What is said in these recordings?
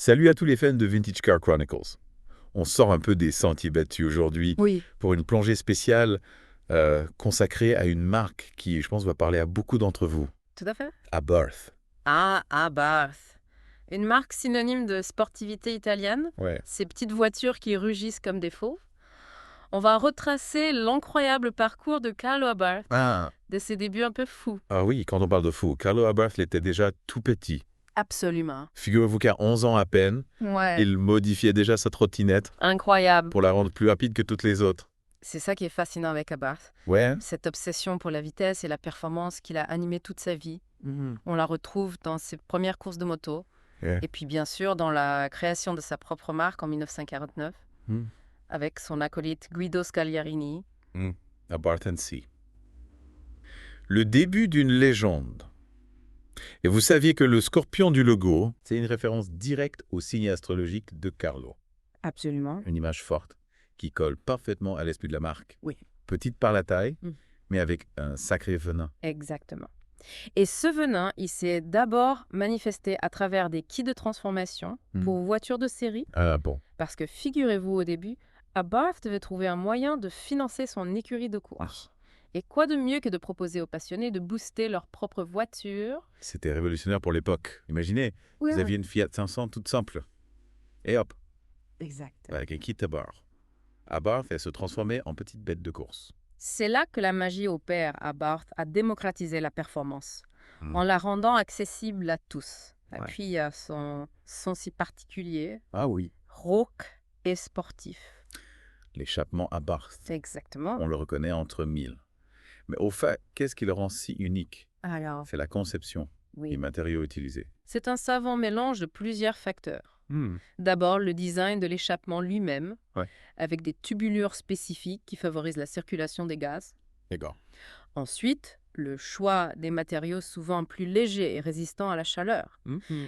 Salut à tous les fans de Vintage Car Chronicles. On sort un peu des sentiers battus aujourd'hui Oui, pour une plongée spéciale consacrée à une marque qui, je pense, va parler à beaucoup d'entre vous, tout à fait. Abarth. Ah, Abarth. Une marque synonyme de sportivité italienne, Ouais. ces petites voitures qui rugissent comme des fauves. On va retracer l'incroyable parcours de Carlo Abarth, Ah, de ses débuts un peu fous. ah oui, quand on parle de fou, Carlo Abarth il était déjà tout petit. Absolument. Figurez-vous qu'à 11 ans à peine, Ouais. il modifiait déjà sa trottinette Incroyable. pour la rendre plus rapide que toutes les autres. C'est ça qui est fascinant avec Abarth. Ouais, hein? Cette obsession pour la vitesse et la performance qu'il a animé toute sa vie. On la retrouve dans ses premières courses de moto. Yeah. Et puis bien sûr dans la création de sa propre marque en 1949, Hmm. avec son acolyte Guido Scagliarini. Abarth &C. Le début d'une légende. Et vous saviez que le scorpion du logo, c'est une référence directe au signe astrologique de Carlo. Absolument. Une image forte qui colle parfaitement à l'esprit de la marque. Oui. Petite par la taille, Mm. mais avec un sacré venin. Exactement. Et ce venin, il s'est d'abord manifesté à travers des kits de transformation pour voitures de série, Ah bon. parce que figurez-vous au début, Abarth devait trouver un moyen de financer son écurie de course. Et quoi de mieux que de proposer aux passionnés de booster leur propre voiture? C'était révolutionnaire pour l'époque. Imaginez, vous aviez une Fiat 500 toute simple. Et hop, Exact. avec un kit à barre. Abarth, elle se transformait en petite bête de course. C'est là que la magie opère. Abarth a démocratisé la performance, Mm. en la rendant accessible à tous. Et Ouais. puis, il y a son si particulier, Ah oui. rauque et sportif. L'échappement Abarth. Exactement. On le reconnaît entre mille. Mais au fait, qu'est-ce qui le rend si unique? Alors, C'est la conception, les oui. matériaux utilisés. C'est un savant mélange de plusieurs facteurs. D'abord, le design de l'échappement lui-même, Ouais. avec des tubulures spécifiques qui favorisent la circulation des gaz. D'accord. Ensuite, le choix des matériaux souvent plus légers et résistants à la chaleur.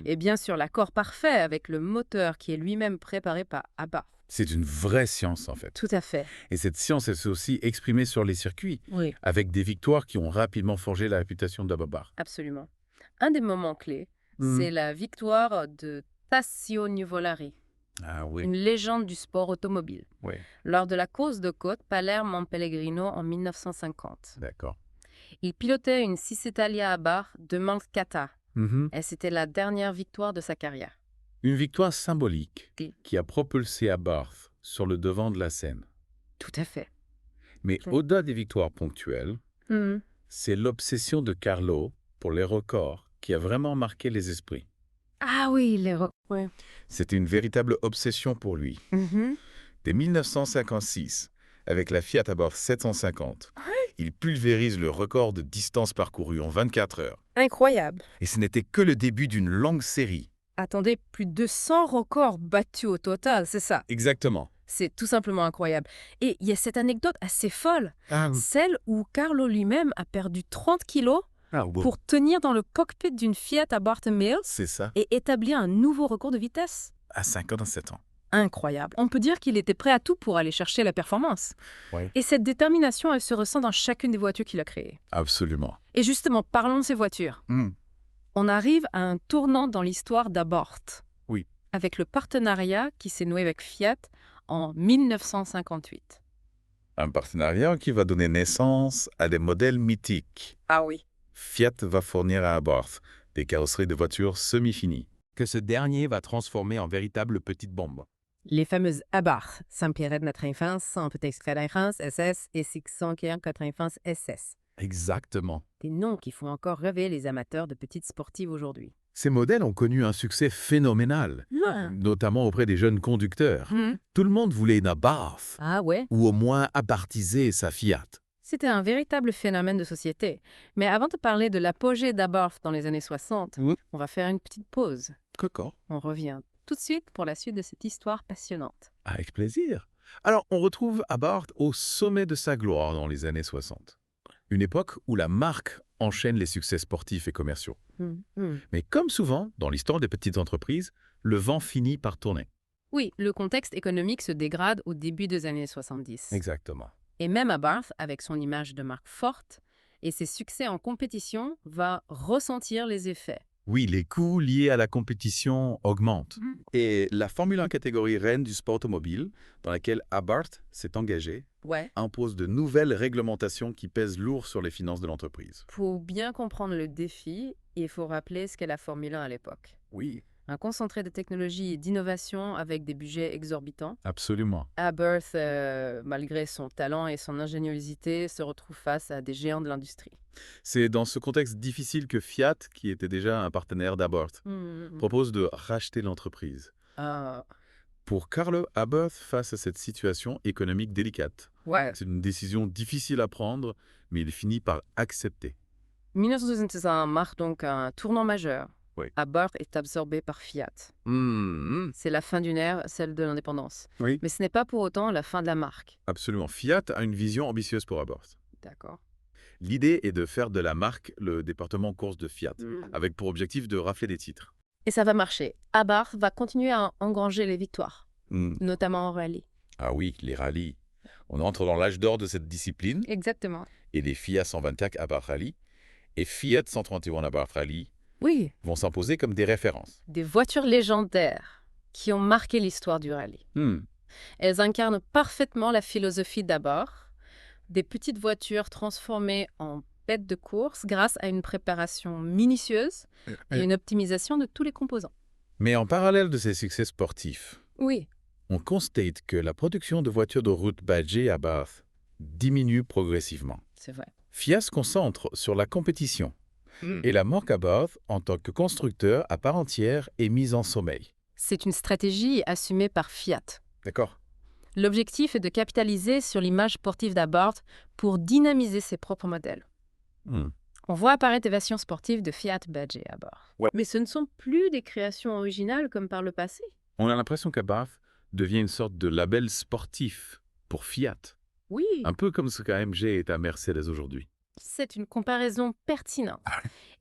Et bien sûr, l'accord parfait avec le moteur qui est lui-même préparé par Abarth. C'est une vraie science, en fait. Tout à fait. Et cette science, elle s'est aussi exprimée sur les circuits, Oui, avec des victoires qui ont rapidement forgé la réputation d'Abarth. absolument. Un des moments clés, c'est la victoire de Tassio Nuvolari, Ah oui. une légende du sport automobile, Oui, lors de la course de côte Palerme-Pellegrino en 1950. d'accord. Il pilotait une Cisitalia Abarth de Manskata, Mhm. et c'était la dernière victoire de sa carrière. Une victoire symbolique Oui. qui a propulsé Abarth sur le devant de la scène. Tout à fait. Mais Oui. au-delà des victoires ponctuelles, c'est l'obsession de Carlo pour les records qui a vraiment marqué les esprits. Ah oui, les oui. C'était une véritable obsession pour lui. Dès 1956, avec la Fiat Abarth 750, il pulvérise le record de distance parcourue en 24 heures. Incroyable. Et ce n'était que le début d'une longue série. Attendez, plus de 100 records battus au total, c'est ça. Exactement. C'est tout simplement incroyable. Et il y a cette anecdote assez folle, Ah, celle où Carlo lui-même a perdu 30 kilos pour tenir dans le cockpit d'une Fiat Abarth Mills c'est ça, et établir un nouveau record de vitesse. à 57 ans. Incroyable. On peut dire qu'il était prêt à tout pour aller chercher la performance. Oui. Et cette détermination, elle se ressent dans chacune des voitures qu'il a créées. Absolument. Et justement, parlons de ces voitures. On arrive à un tournant dans l'histoire d'Abarth. Oui. Avec le partenariat qui s'est noué avec Fiat en 1958. Un partenariat qui va donner naissance à des modèles mythiques. Ah oui. Fiat va fournir à Abarth des carrosseries de voitures semi-finies. Que ce dernier va transformer en véritable petite bombe. Les fameuses Abarth, 195, 195 SS et 695 SS. Exactement. Des noms qui font encore rêver les amateurs de petites sportives aujourd'hui. Ces modèles ont connu un succès phénoménal, notamment auprès des jeunes conducteurs. Tout le monde voulait une Abarth, Ah ouais. ou au moins abarthiser sa Fiat. C'était un véritable phénomène de société. Mais avant de parler de l'apogée d'Abarth dans les années 60, Oui. on va faire une petite pause. D'accord. On revient tout de suite pour la suite de cette histoire passionnante. Avec plaisir. Alors, on retrouve Abarth au sommet de sa gloire dans les années 60. Une époque où la marque enchaîne les succès sportifs et commerciaux. Mais comme souvent, dans l'histoire des petites entreprises, le vent finit par tourner. Oui, le contexte économique se dégrade au début des années 70. Exactement. Et même Abarth, avec son image de marque forte et ses succès en compétition, va ressentir les effets. Oui, les coûts liés à la compétition augmentent. Et la Formule 1 catégorie reine du sport automobile, dans laquelle Abarth s'est engagé, Ouais. impose de nouvelles réglementations qui pèsent lourd sur les finances de l'entreprise. Pour bien comprendre le défi, il faut rappeler ce qu'est la Formule 1 à l'époque. Oui, Un concentré de technologie et d'innovation avec des budgets exorbitants. Absolument. Abarth, malgré son talent et son ingéniosité, se retrouve face à des géants de l'industrie. C'est dans ce contexte difficile que Fiat, qui était déjà un partenaire d'Abarth, propose de racheter l'entreprise. Ah, Pour Carlo Abarth, face à cette situation économique délicate, ouais. c'est une décision difficile à prendre, mais il finit par accepter. 1961 marque donc un tournant majeur. Oui. Abarth est absorbé par Fiat. C'est la fin d'une ère, celle de l'indépendance. Oui. Mais ce n'est pas pour autant la fin de la marque. Absolument. Fiat a une vision ambitieuse pour Abarth. D'accord. L'idée est de faire de la marque le département course de Fiat, avec pour objectif de rafler des titres. Et ça va marcher. Abarth va continuer à engranger les victoires, notamment en rallye. Ah oui, les rallyes. On entre dans l'âge d'or de cette discipline, Exactement. et les Fiat 124 Abarth Rally et Fiat 131 Abarth Rally Oui, vont s'imposer comme des références. des voitures légendaires qui ont marqué l'histoire du rallye. Elles incarnent parfaitement la philosophie d'Abarth, des petites voitures transformées en bêtes de course grâce à une préparation minutieuse et une optimisation de tous les composants. Mais en parallèle de ces succès sportifs, Oui, on constate que la production de voitures de route badgées à Bath diminue progressivement. c'est vrai. Fiat se concentre sur la compétition et la marque Abarth, en tant que constructeur à part entière, est mise en sommeil. C'est une stratégie assumée par Fiat. D'accord. L'objectif est de capitaliser sur l'image sportive d'Abarth pour dynamiser ses propres modèles. On voit apparaître des versions sportives de Fiat badgées Abarth. Ouais. Mais ce ne sont plus des créations originales comme par le passé. On a l'impression qu'Abarth devient une sorte de label sportif pour Fiat, Oui, un peu comme ce qu'AMG est à Mercedes aujourd'hui. c'est une comparaison pertinente.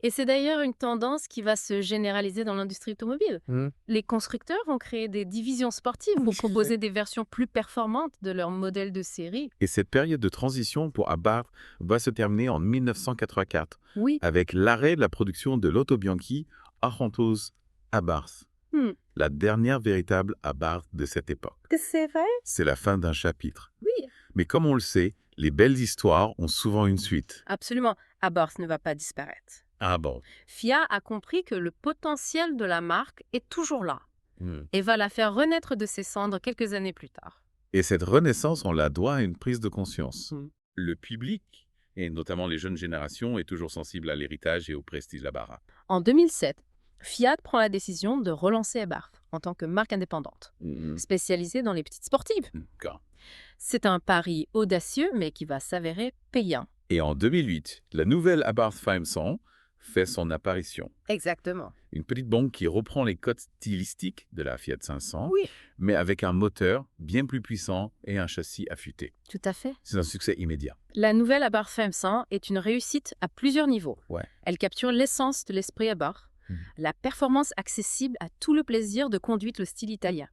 Et c'est d'ailleurs une tendance qui va se généraliser dans l'industrie automobile. Les constructeurs vont créer des divisions sportives pour proposer des versions plus performantes de leurs modèles de série. Et cette période de transition pour Abarth va se terminer en 1984 Oui, avec l'arrêt de la production de l'Auto Bianchi Argentos Abarth, la dernière véritable Abarth de cette époque. c'est vrai? C'est la fin d'un chapitre. Oui. Mais comme on le sait, les belles histoires ont souvent une suite. Absolument. Abarth ne va pas disparaître. Ah bon. Fiat a compris que le potentiel de la marque est toujours là et va la faire renaître de ses cendres quelques années plus tard. Et cette renaissance, on la doit à une prise de conscience. Le public, et notamment les jeunes générations, est toujours sensible à l'héritage et au prestige d'Abarth. En 2007, Fiat prend la décision de relancer Abarth en tant que marque indépendante, spécialisée dans les petites sportives. D'accord. C'est un pari audacieux, mais qui va s'avérer payant. Et en 2008, la nouvelle Abarth 500 fait son apparition. Exactement. Une petite bombe qui reprend les codes stylistiques de la Fiat 500, Oui. mais avec un moteur bien plus puissant et un châssis affûté. Tout à fait. C'est un succès immédiat. La nouvelle Abarth 500 est une réussite à plusieurs niveaux. Ouais. Elle capture l'essence de l'esprit Abarth, la performance accessible à tout le plaisir de conduite, le style italien.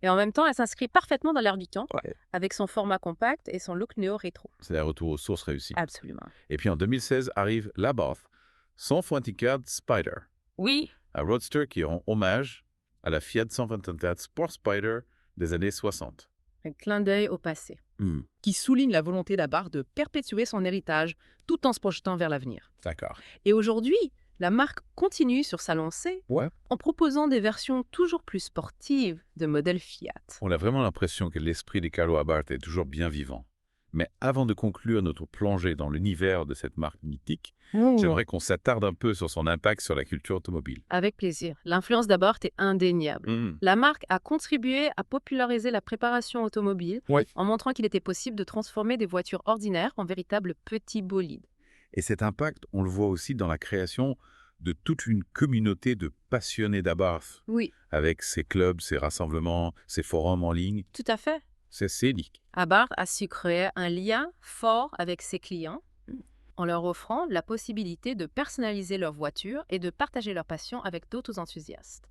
Et en même temps, elle s'inscrit parfaitement dans l'air du temps, avec son format compact et son look néo-rétro. C'est un retour aux sources réussi. Absolument. Et puis en 2016 arrive l'Abarth 124 Spider, Oui. un roadster qui rend hommage à la Fiat 124 Sport Spider des années 60. Un clin d'œil au passé. Qui souligne la volonté d'Abarth de perpétuer son héritage tout en se projetant vers l'avenir. D'accord. Et aujourd'hui, la marque continue sur sa lancée en proposant des versions toujours plus sportives de modèles Fiat. On a vraiment l'impression que l'esprit de Carlo Abarth est toujours bien vivant. Mais avant de conclure notre plongée dans l'univers de cette marque mythique, j'aimerais qu'on s'attarde un peu sur son impact sur la culture automobile. Avec plaisir. L'influence d'Abarth est indéniable. La marque a contribué à populariser la préparation automobile en montrant qu'il était possible de transformer des voitures ordinaires en véritables petits bolides. Et cet impact, on le voit aussi dans la création de toute une communauté de passionnés d'Abarth, Oui, avec ses clubs, ses rassemblements, ses forums en ligne. tout à fait. C'est scénique. Abarth a su créer un lien fort avec ses clients en leur offrant la possibilité de personnaliser leur voiture et de partager leur passion avec d'autres enthousiastes.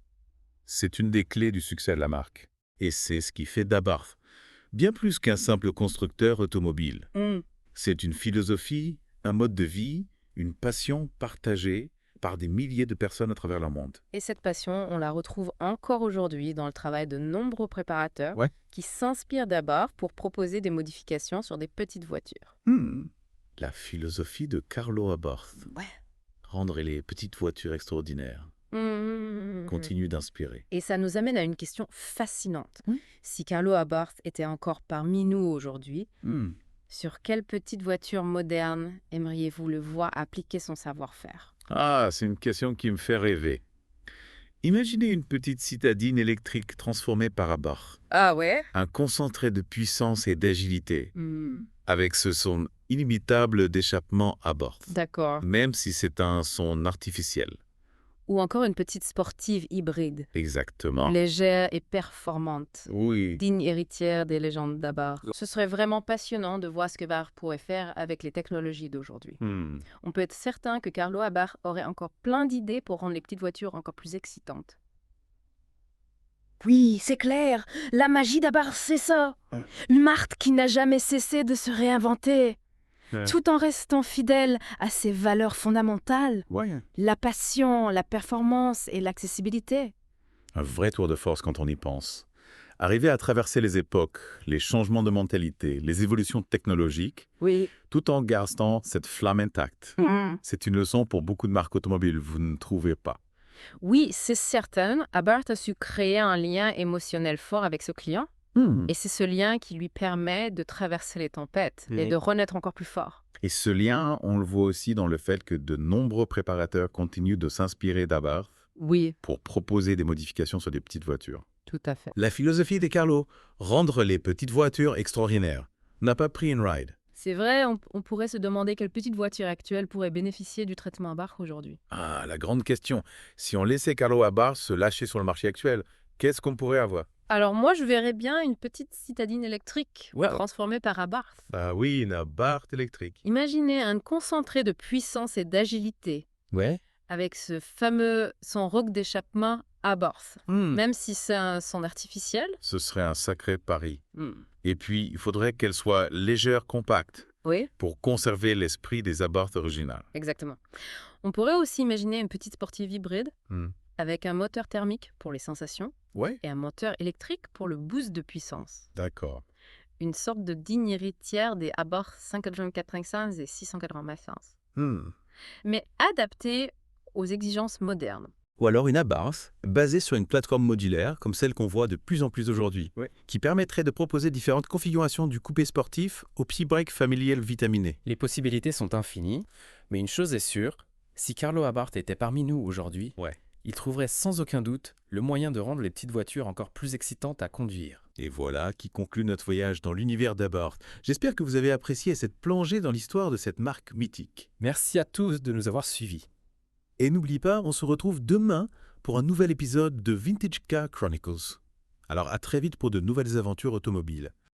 C'est une des clés du succès de la marque. Et c'est ce qui fait d'Abarth bien plus qu'un simple constructeur automobile. C'est une philosophie, un mode de vie, une passion partagée par des milliers de personnes à travers le monde. Et cette passion, on la retrouve encore aujourd'hui dans le travail de nombreux préparateurs qui s'inspirent d'Abarth pour proposer des modifications sur des petites voitures. La philosophie de Carlo Abarth. Rendre les petites voitures extraordinaires. Continue d'inspirer. Et ça nous amène à une question fascinante. Si Carlo Abarth était encore parmi nous aujourd'hui, sur quelle petite voiture moderne aimeriez-vous le voir appliquer son savoir-faire? Ah, c'est une question qui me fait rêver. Imaginez une petite citadine électrique transformée par Abarth. Ah ouais? Un concentré de puissance et d'agilité, avec ce son inimitable d'échappement Abarth. D'accord. Même si c'est un son artificiel. Ou encore une petite sportive hybride. Exactement. Légère et performante. Oui. Digne héritière des légendes d'Abarth. Ce serait vraiment passionnant de voir ce que Abarth pourrait faire avec les technologies d'aujourd'hui. On peut être certain que Carlo Abarth aurait encore plein d'idées pour rendre les petites voitures encore plus excitantes. Oui, c'est clair. La magie d'Abarth, c'est ça. Une marque qui n'a jamais cessé de se réinventer. Tout en restant fidèle à ses valeurs fondamentales, la passion, la performance et l'accessibilité. Un vrai tour de force quand on y pense. Arriver à traverser les époques, les changements de mentalité, les évolutions technologiques, tout en gardant cette flamme intacte. C'est une leçon pour beaucoup de marques automobiles, vous ne trouvez pas? Oui, c'est certain. Abarth a su créer un lien émotionnel fort avec ce client. Et c'est ce lien qui lui permet de traverser les tempêtes et de renaître encore plus fort. Et ce lien, on le voit aussi dans le fait que de nombreux préparateurs continuent de s'inspirer d'Abarth pour proposer des modifications sur des petites voitures. Tout à fait. La philosophie de Carlo, rendre les petites voitures extraordinaires, n'a pas pris une ride. C'est vrai, on pourrait se demander quelle petite voiture actuelle pourrait bénéficier du traitement Abarth aujourd'hui. Ah, la grande question. Si on laissait Carlo Abarth se lâcher sur le marché actuel, qu'est-ce qu'on pourrait avoir? Alors moi, je verrais bien une petite citadine électrique transformée par Abarth. Ah oui, une Abarth électrique. Imaginez un concentré de puissance et d'agilité avec ce fameux son roc d'échappement Abarth. Même si c'est un son artificiel. Ce serait un sacré pari. Et puis, il faudrait qu'elle soit légère, compacte, pour conserver l'esprit des Abarth originales. Exactement. On pourrait aussi imaginer une petite sportive hybride avec un moteur thermique pour les sensations et un moteur électrique pour le boost de puissance. D'accord. Une sorte de digne héritière des Abarth 595 et 695. Mais adaptée aux exigences modernes. Ou alors une Abarth basée sur une plateforme modulaire comme celle qu'on voit de plus en plus aujourd'hui, qui permettrait de proposer différentes configurations du coupé sportif au petit break familial vitaminé. Les possibilités sont infinies, mais une chose est sûre, si Carlo Abarth était parmi nous aujourd'hui, il trouverait sans aucun doute le moyen de rendre les petites voitures encore plus excitantes à conduire. Et voilà qui conclut notre voyage dans l'univers d'Abarth. J'espère que vous avez apprécié cette plongée dans l'histoire de cette marque mythique. Merci à tous de nous avoir suivis. Et n'oublie pas, on se retrouve demain pour un nouvel épisode de Vintage Car Chronicles. Alors à très vite pour de nouvelles aventures automobiles.